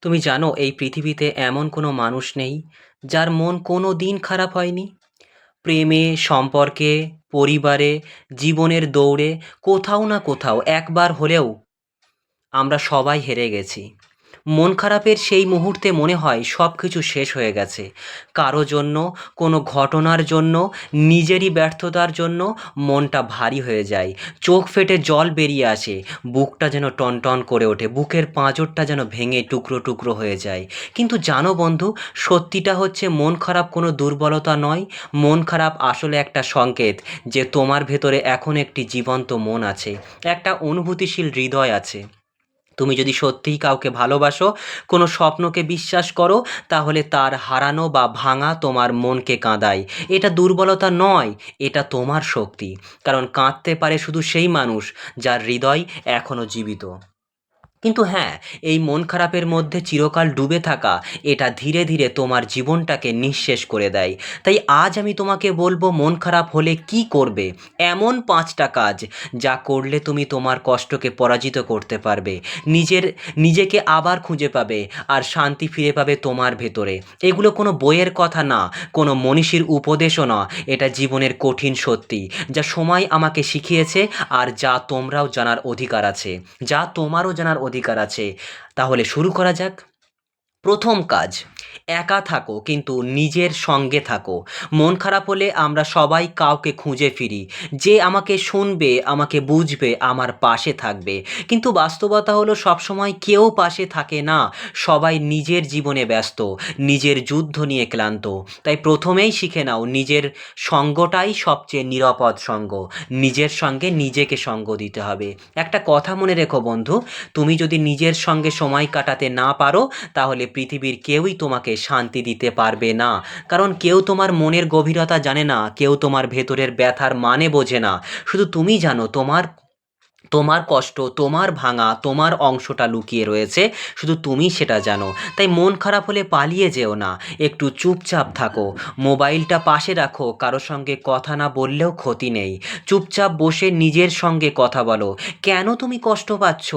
তুমি জানো এই পৃথিবীতে এমন কোনো মানুষ নেই যার মন কোনো দিন খারাপ হয়নি। প্রেমে, সম্পর্কে, পরিবারে, জীবনের দৌড়ে কোথাও না কোথাও একবার হলেও আমরা সবাই হেরে গেছি। মন খারাপের সেই মুহূর্তে মনে হয় সব কিছু শেষ হয়ে গেছে। কারো জন্য, কোনো ঘটনার জন্য, নিজেরই ব্যর্থতার জন্য মনটা ভারী হয়ে যায়। চোখ ফেটে জল বেরিয়ে আসে, বুকটা যেন টনটন করে ওঠে, বুকের পাঁজরটা যেন ভেঙে টুকরো টুকরো হয়ে যায়। কিন্তু জানো বন্ধু, সত্যিটা হচ্ছে মন খারাপ কোনো দুর্বলতা নয়। মন খারাপ আসলে একটা সংকেত যে তোমার ভেতরে এখন একটি জীবন্ত মন আছে, একটা অনুভূতিশীল হৃদয় আছে। তুমি যদি সত্যিই কাউকে ভালোবাসো, কোনো স্বপ্নকে বিশ্বাস করো, তাহলে তার হারানো বা ভাঙা তোমার মনকে কাঁদায়। এটা দুর্বলতা নয়, এটা তোমার শক্তি। কারণ কাঁদতে পারে শুধু সেই মানুষ যার হৃদয় এখনো জীবিত। কিন্তু হ্যাঁ, এই মন খারাপের মধ্যে চিরকাল ডুবে থাকা, এটা ধীরে ধীরে তোমার জীবনটাকে নিঃশেষ করে দেয়। তাই আজ আমি তোমাকে বলবো, মন খারাপ হলে কি করবে। এমন 5টা কাজ যা করলে তুমি তোমার কষ্টকে পরাজিত করতে পারবে, নিজের নিজেকে আবার খুঁজে পাবে, আর শান্তি ফিরে পাবে তোমার ভেতরে। এগুলো কোনো বইয়ের কথা না, কোনো মনীষীর উপদেশও না, এটা জীবনের কঠিন সত্যি, যা সময় আমাকে শিখিয়েছে, আর যা তোমরাও জানার অধিকার আছে, যা তোমারও জানার অধিকার আছে। তাহলে শুরু করা যাক। প্রথম কাজ, একা থাকো কিন্তু নিজের সঙ্গে থাকো। মন খারাপ হলে আমরা সবাই কাউকে খুঁজে ফিরি, যে আমাকে শুনবে, আমাকে বুঝবে, আমার পাশে থাকবে। কিন্তু বাস্তবতা হলো সবসময় কেউ পাশে থাকে না। সবাই নিজের জীবনে ব্যস্ত, নিজের যুদ্ধ নিয়ে ক্লান্ত। তাই প্রথমেই শিখে নাও, নিজের সঙ্গটাই সবচেয়ে নিরাপদ সঙ্গ। নিজের সঙ্গে নিজেকে সঙ্গ দিতে হবে। একটা কথা মনে রেখো বন্ধু, তুমি যদি নিজের সঙ্গে সময় কাটাতে না পারো, তাহলে পৃথিবীর কেউই তোমাকে শান্তি দিতে পারবে না। কারণ কেউ তোমার মনের গভীরতা জানে না, কেউ তোমার ভেতরের ব্যথার মানে বোঝে না। শুধু তুমি জানো তোমার তোমার কষ্ট, তোমার ভাঙা, তোমার অংশটা লুকিয়ে রয়েছে, শুধু তুমি সেটা জানো। তাই মন খারাপ হলে পালিয়ে যেও না, একটু চুপচাপ থাকো। মোবাইলটা পাশে রাখো, কারো সঙ্গে কথা না বললেও ক্ষতি নেই। চুপচাপ বসে নিজের সঙ্গে কথা বলো। কেন তুমি কষ্ট পাচ্ছ?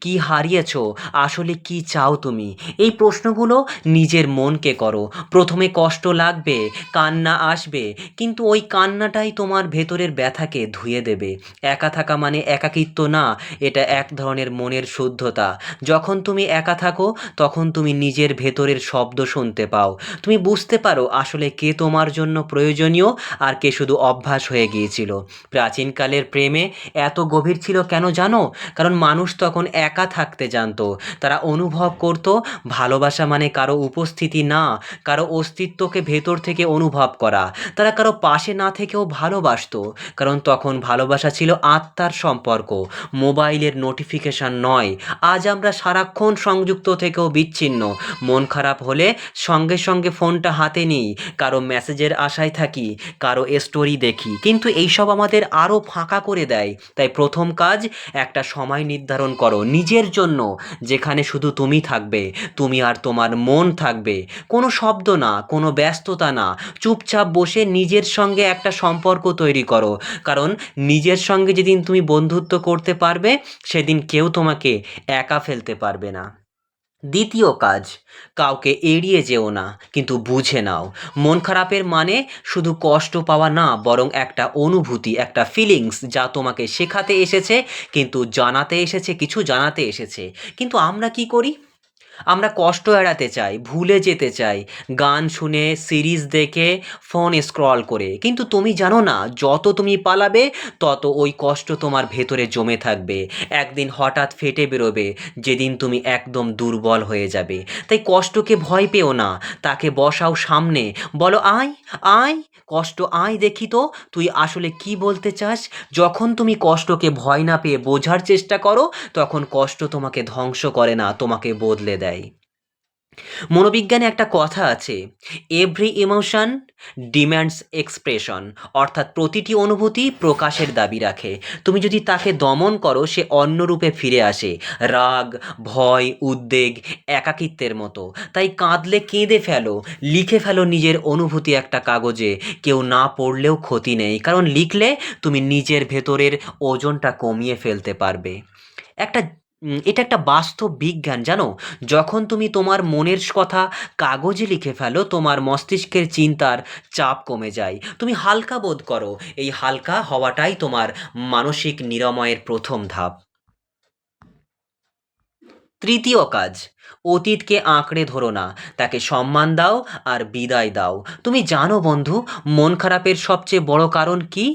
কি হারিয়েছো? আসলে কি চাও তুমি? এই প্রশ্নগুলো নিজের মনকে করো। প্রথমে কষ্ট লাগবে, কান্না আসবে, কিন্তু ওই কান্নাটাই তোমার ভেতরের ব্যথাকে ধুয়ে দেবে। একা থাকা মানে একাকিত্ব না, এটা এক ধরনের মনের শুদ্ধতা। যখন তুমি একা থাকো, তখন তুমি নিজের ভেতরের শব্দ শুনতে পাও। তুমি বুঝতে পারো আসলে কে তোমার জন্য প্রয়োজনীয়, আর কে শুধু অভ্যাস হয়ে গিয়েছিল। প্রাচীনকালের প্রেমে এত গভীর ছিল কেন জানো? কারণ মানুষ তখন একা থাকতে জানতো। তারা অনুভব করত, ভালোবাসা মানে কারো উপস্থিতি না, কারো অস্তিত্বকে ভেতর থেকে অনুভব করা। তারা কারো পাশে না থেকেও ভালোবাসতো, কারণ তখন ভালোবাসা ছিল আত্মার সম্পর্ক, মোবাইলের নোটিফিকেশন নয়। আজ আমরা সারাক্ষণ সংযুক্ত থেকেও বিচ্ছিন্ন। মন খারাপ হলে সঙ্গে সঙ্গে ফোনটা হাতে নিই, কারো মেসেজের আশায় থাকি, কারো স্টোরি দেখি, কিন্তু এইসব আমাদের আরও ফাঁকা করে দেয়। তাই প্রথম কাজ, একটা সময় নির্ধারণ করো নিজের জন্য, যেখানে শুধু তুমি থাকবে, তুমি আর তোমার মন থাকবে। কোনো শব্দ না, কোনো ব্যস্ততা না, চুপচাপ বসে নিজের সঙ্গে একটা সম্পর্ক তৈরি করো। কারণ নিজের সঙ্গে যেদিন তুমি বন্ধুত্ব করতে পারবে, সেদিন কেউ তোমাকে একা ফেলতে পারবে না। দ্বিতীয় কাজ, কাউকে এড়িয়ে যেও না, কিন্তু বুঝে নাও। মন খারাপের মানে শুধু কষ্ট পাওয়া না, বরং একটা অনুভূতি, একটা ফিলিংস যা তোমাকে শেখাতে এসেছে, কিন্তু জানাতে এসেছে, কিছু জানাতে এসেছে। কিন্তু আমরা কি করি? আমরা কষ্ট এড়াতে চাই, ভুলে যেতে চাই, গান শুনে, সিরিজ দেখে, ফোন স্ক্রল করে। কিন্তু তুমি জানো না, যত তুমি পালাবে, তত ওই কষ্ট তোমার ভেতরে জমে থাকবে। একদিন হঠাৎ ফেটে বেরোবে, যেদিন তুমি একদম দুর্বল হয়ে যাবে। তাই কষ্টকে ভয় পেও না, তাকে বসাও সামনে। বলো, আয়, আয়, কষ্ট আয়, দেখি তো তুই আসলে কি বলতে চাস। যখন তুমি কষ্টকে ভয় না পেয়ে বোঝার চেষ্টা করো, তখন কষ্ট তোমাকে ধ্বংস করে না, তোমাকে বদলে দেয়। মনোবিজ্ঞানে একটা কথা আছে, এভরি ইমোশন ডিম্যান্ডস এক্সপ্রেশন। অর্থাৎ প্রতিটি অনুভূতি প্রকাশের দাবি রাখে। তুমি যদি তাকে দমন করো, সে অন্য রূপে ফিরে আসে, রাগ, ভয়, উদ্বেগ, একাকিত্বের মতো। তাই কাঁদলে কেঁদে ফেলো, লিখে ফেলো নিজের অনুভূতি একটা কাগজে। কেউ না পড়লেও ক্ষতি নেই, কারণ লিখলে তুমি নিজের ভেতরের ওজনটা কমিয়ে ফেলতে পারবে। একটা এটা একটা বাস্তব বিজ্ঞান জানো। যখন তুমি তোমার মনের কথা কাগজে লিখে ফেলো, তোমার মস্তিষ্কের চিন্তার চাপ কমে যায়, তুমি হালকা বোধ করো। এই হালকা হওয়াটাই তোমার মানসিক নিরাময়ের প্রথম ধাপ। তৃতীয় কাজ, অতীতকে আঁকড়ে ধরো না, তাকে সম্মান দাও আর বিদায় দাও। তুমি জানো বন্ধু, মন খারাপের সবচেয়ে বড় কারণ কি?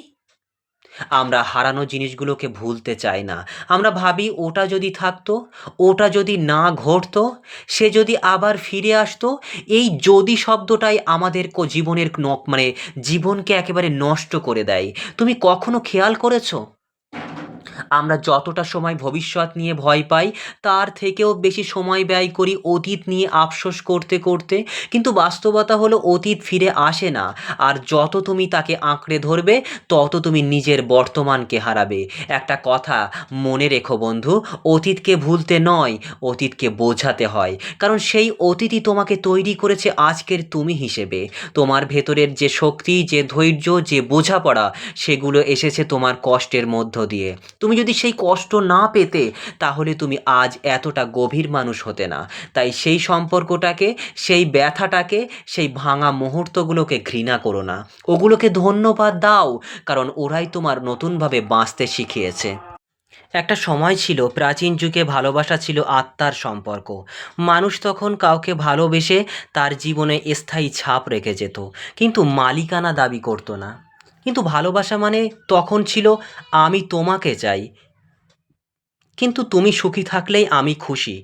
আমরা হারানো জিনিসগুলোকে ভুলতে চাই না। আমরা ভাবি ওটা যদি থাকতো, ওটা যদি না ঘটতো, সে যদি আবার ফিরে আসতো। এই যদি শব্দটাই আমাদের জীবনের মানে জীবনকে একেবারে নষ্ট করে দেয়। তুমি কখনো খেয়াল করেছো আমরা যতটা সময় ভবিষ্যৎ নিয়ে ভয় পাই, তার থেকেও বেশি সময় ব্যয় করি অতীত নিয়ে আফসোস করতে করতে? কিন্তু বাস্তবতা হলো অতীত ফিরে আসে না। আর যত তুমি তাকে আঁকড়ে ধরবে, তত তুমি নিজের বর্তমানকে হারাবে। একটা কথা মনে রেখো বন্ধু, অতীতকে ভুলতে নয়, অতীতকে বোঝাতে হয়। কারণ সেই অতীতই তোমাকে তৈরি করেছে আজকের তুমি হিসেবে। তোমার ভেতরের যে শক্তি, যে ধৈর্য, যে বোঝাপড়া, সেগুলো এসেছে তোমার কষ্টের মধ্য দিয়ে। তুমি যদি সেই কষ্ট না পেতে, তাহলে তুমি আজ এতটা গভীর মানুষ হতে না। তাই সেই সম্পর্কটাকে, সেই ব্যথাটাকে, সেই ভাঙা মুহূর্তগুলোকে ঘৃণা করো না, ওগুলোকে ধন্যবাদ দাও। কারণ ওরাই তোমার নতুনভাবে বাঁচতে শিখিয়েছে। একটা সময় ছিল, প্রাচীন যুগে ভালোবাসা ছিল আত্মার সম্পর্ক। মানুষ তখন কাউকে ভালোবেসে তার জীবনে স্থায়ী ছাপ রেখে যেত, কিন্তু মালিকানা দাবি করতো না। কিন্তু ভালোবাসা মানে তখন ছিল, আমি তোমাকে চাই, কিন্তু তুমি সুখী থাকলেই আমি খুশি।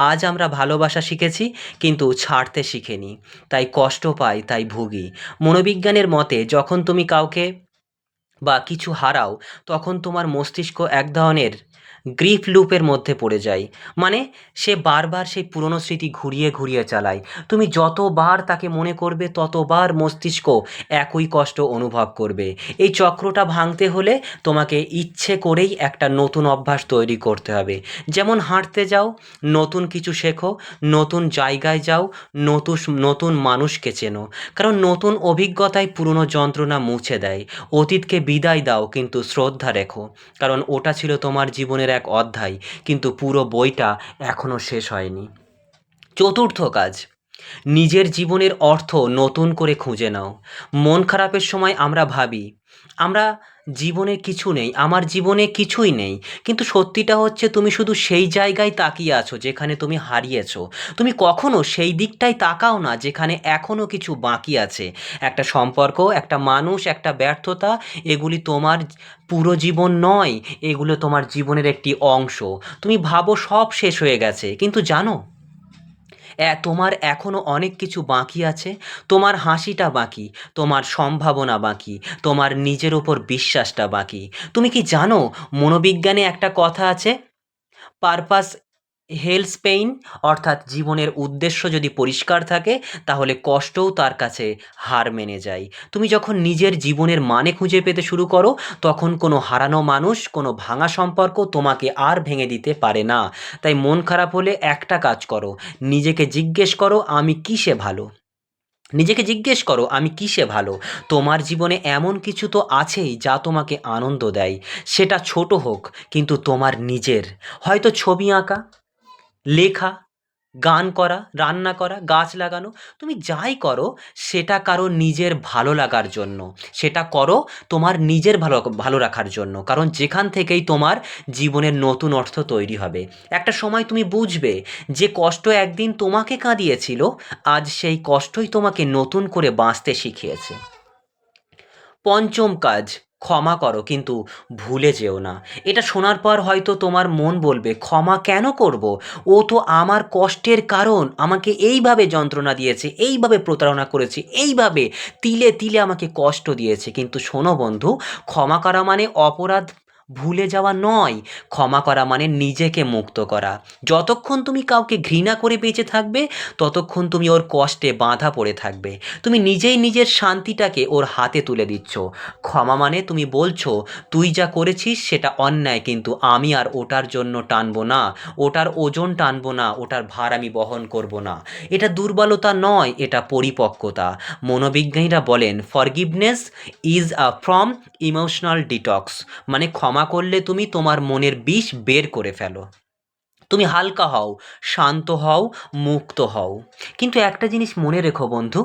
আজ আমরা ভালোবাসা শিখেছি, কিন্তু ছাড়তে শিখিনি। তাই কষ্ট পাই, তাই ভুগি। মনোবিজ্ঞানের মতে যখন তুমি কাউকে বা কিছু হারাও, তখন তোমার মস্তিষ্ক এক ধরনের গ্রিফ লুপের মধ্যে পড়ে যায়। মানে সে বারবার সেই পুরনো স্মৃতি ঘুরিয়ে ঘুরিয়ে চালায়। তুমি যতবার তাকে মনে করবে, ততবার মস্তিষ্ক একই কষ্ট অনুভব করবে। এই চক্রটা ভাঙতে হলে তোমাকে ইচ্ছে করেই একটা নতুন অভ্যাস তৈরি করতে হবে। যেমন হাঁটতে যাও, নতুন কিছু শেখো, নতুন জায়গায় যাও, নতুন নতুন মানুষকে চেনো। কারণ নতুন অভিজ্ঞতায় পুরনো যন্ত্রণা মুছে দেয়। অতীতকে বিদায় দাও, কিন্তু শ্রদ্ধা রেখো। কারণ ওটা ছিল তোমার জীবনের এক অধ্যায়, কিন্তু পুরো বইটা এখনও শেষ হয়নি। চতুর্থ কাজ, নিজের জীবনের অর্থ নতুন করে খুঁজে নাও। মন খারাপের সময় আমরা ভাবি আমরা জীবনে কিছু নেই, আমার জীবনে কিছুই নেই। কিন্তু সত্যিটা হচ্ছে, তুমি শুধু সেই জায়গায় তাকিয়ে আছো যেখানে তুমি হারিয়েছো। তুমি কখনো সেই দিকটাই তাকাও না যেখানে এখনও কিছু বাকি আছে। একটা সম্পর্ক, একটা মানুষ, একটা ব্যর্থতা, এগুলি তোমার পুরো জীবন নয়, এগুলো তোমার জীবনের একটি অংশ। তুমি ভাবো সব শেষ হয়ে গেছে, কিন্তু জানো তোমার এখনও অনেক কিছু বাকি আছে। তোমার হাসিটা বাকি, তোমার সম্ভাবনা বাকি, তোমার নিজের ওপর বিশ্বাসটা বাকি। তুমি কি জানো, মনোবিজ্ঞানে একটা কথা আছে, পারপাস হেলস পেইন। অর্থাৎ জীবনের উদ্দেশ্য যদি পরিষ্কার থাকে, তাহলে কষ্টও তার কাছে হার মেনে যায়। তুমি যখন নিজের জীবনের মানে খুঁজে পেতে শুরু করো, তখন কোনো হারানো মানুষ, কোনো ভাঙা সম্পর্ক তোমাকে আর ভেঙে দিতে পারে না। তাই মন খারাপ হলে একটা কাজ করো, নিজেকে জিজ্ঞেস করো আমি কিসে ভালো। নিজেকে জিজ্ঞেস করো আমি কিসে ভালো। তোমার জীবনে এমন কিছু তো আছেই যা তোমাকে আনন্দ দেয়। সেটা ছোট হোক, কিন্তু তোমার নিজের। হয়তো ছবি আঁকা, লেখা, গান করা, রান্না করা, গাছ লাগানো। তুমি যাই করো, সেটা কারো নিজের ভালো লাগার জন্য। সেটা করো তোমার নিজের ভালো ভালো রাখার জন্য। কারণ যেখান থেকেই তোমার জীবনের নতুন অর্থ তৈরি হবে। একটা সময় তুমি বুঝবে, যে কষ্ট একদিন তোমাকে কাঁদিয়েছিল, আজ সেই কষ্টই তোমাকে নতুন করে বাঁচতে শিখিয়েছে। পঞ্চম কাজ, ক্ষমা করো, কিন্তু ভুলে যেও না। এটা শোনার পর হয়তো তোমার মন বলবে, ক্ষমা কেন করব? ও তো আমার কষ্টের কারণ, আমাকে এইভাবে যন্ত্রণা দিয়েছে, এইভাবে প্রতারণা করেছে, এইভাবে তিলে তিলে আমাকে কষ্ট দিয়েছে। কিন্তু শোনো বন্ধু, ক্ষমা করা মানে অপরাধ ভুলে যাওয়া নয়। ক্ষমা করা মানে নিজেকে মুক্ত করা। যতক্ষণ তুমি কাউকে ঘৃণা করে বেঁচে থাকবে, ততক্ষণ তুমি ওর কষ্টে বাঁধা পড়ে থাকবে। তুমি নিজেই নিজের শান্তিটাকে ওর হাতে তুলে দিচ্ছ। ক্ষমা মানে তুমি বলছো, তুই যা করেছিস সেটা অন্যায়, কিন্তু আমি আর ওটার জন্য টানবো না, ওটার ওজন টানবো না, ওটার ভার আমি বহন করব না। এটা দুর্বলতা নয়, এটা পরিপক্কতা। মনোবিজ্ঞানীরা বলেন, forgiveness is uh from emotional detox. মানে ক্ষমা করলে তুমি তোমার মনের বিষ বের করে ফেলো। তুমি হালকা হও, শান্ত হও, মুক্ত হও। কিন্তু একটা জিনিস মনে রেখো বন্ধু,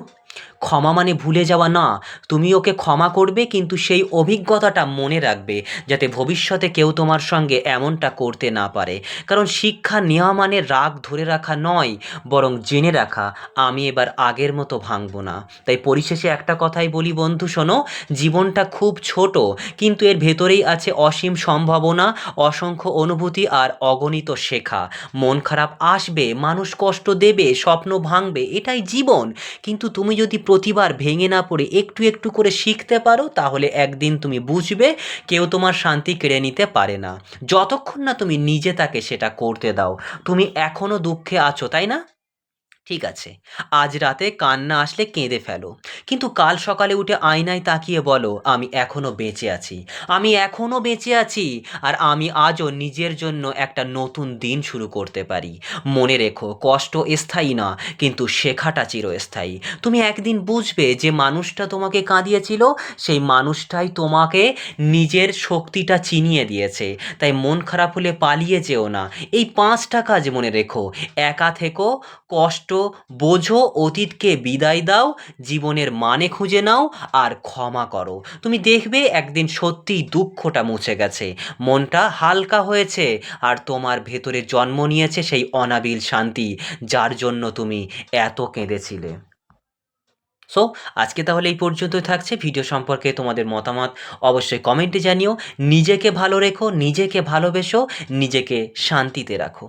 ক্ষমা মানে ভুলে যাওয়া না। তুমি ওকে ক্ষমা করবে, কিন্তু সেই অভিজ্ঞতাটা মনে রাখবে, যাতে ভবিষ্যতে কেউ তোমার সঙ্গে এমনটা করতে না পারে। কারণ শিক্ষা নেওয়া মানে রাগ ধরে রাখা নয়, বরং জেনে রাখা, আমি এবার আগের মতো ভাঙবো না। তাই পরিশেষে একটা কথাই বলি বন্ধু, শোনো, জীবনটা খুব ছোট, কিন্তু এর ভেতরেই আছে অসীম সম্ভাবনা, অসংখ্য অনুভূতি আর অগণিত শেখা। মন খারাপ আসবে, মানুষ কষ্ট দেবে, স্বপ্ন ভাঙবে, এটাই জীবন। কিন্তু তুমি যদি প্রতিবার ভেঙে না পড়ে একটু একটু করে শিখতে পারো, তাহলে একদিন তুমি বুঝবে কেউ তোমার শান্তি কেড়ে নিতে পারে না, যতক্ষণ না তুমি নিজে তাকে সেটা করতে দাও। তুমি এখনো দুঃখে আছো, তাই না? ঠিক আছে, আজ রাতে কান্না আসলে কেঁদে ফেলো, কিন্তু কাল সকালে উঠে আয়নায় তাকিয়ে বলো, আমি এখনো বেঁচে আছি, আমি এখনো বেঁচে আছি, আর আমি আজও নিজের জন্য একটা নতুন দিন শুরু করতে পারি। মনে রেখো, কষ্ট স্থায়ী না, কিন্তু শেখাটা চিরস্থায়ী। তুমি একদিন বুঝবে যে মানুষটা তোমাকে কাঁদিয়েছিল, সেই মানুষটাই তোমাকে নিজের শক্তিটা চিনিয়ে দিয়েছে। তাই মন খারাপ হলে পালিয়ে যেও না, এই 5টা কাজ মনে রেখো: একা থেকো, কষ্ট বোঝো, অতীতকে বিদায় দাও, জীবনের মানে খুঁজে নাও, আর ক্ষমা করো। তুমি দেখবে একদিন সত্যিই দুঃখটা মুছে গেছে, মনটা হালকা হয়েছে, আর তোমার ভেতরে জন্ম নিয়েছে সেই অনাবিল শান্তি, যার জন্য তুমি এত কেঁদেছিলে। সো আজকে তাহলে এই পর্যন্তই থাকছে। ভিডিও সম্পর্কে তোমাদের মতামত অবশ্যই কমেন্টে জানিও। নিজেকে ভালো রেখো, নিজেকে ভালোবেসো, নিজেকে শান্তিতে রাখো।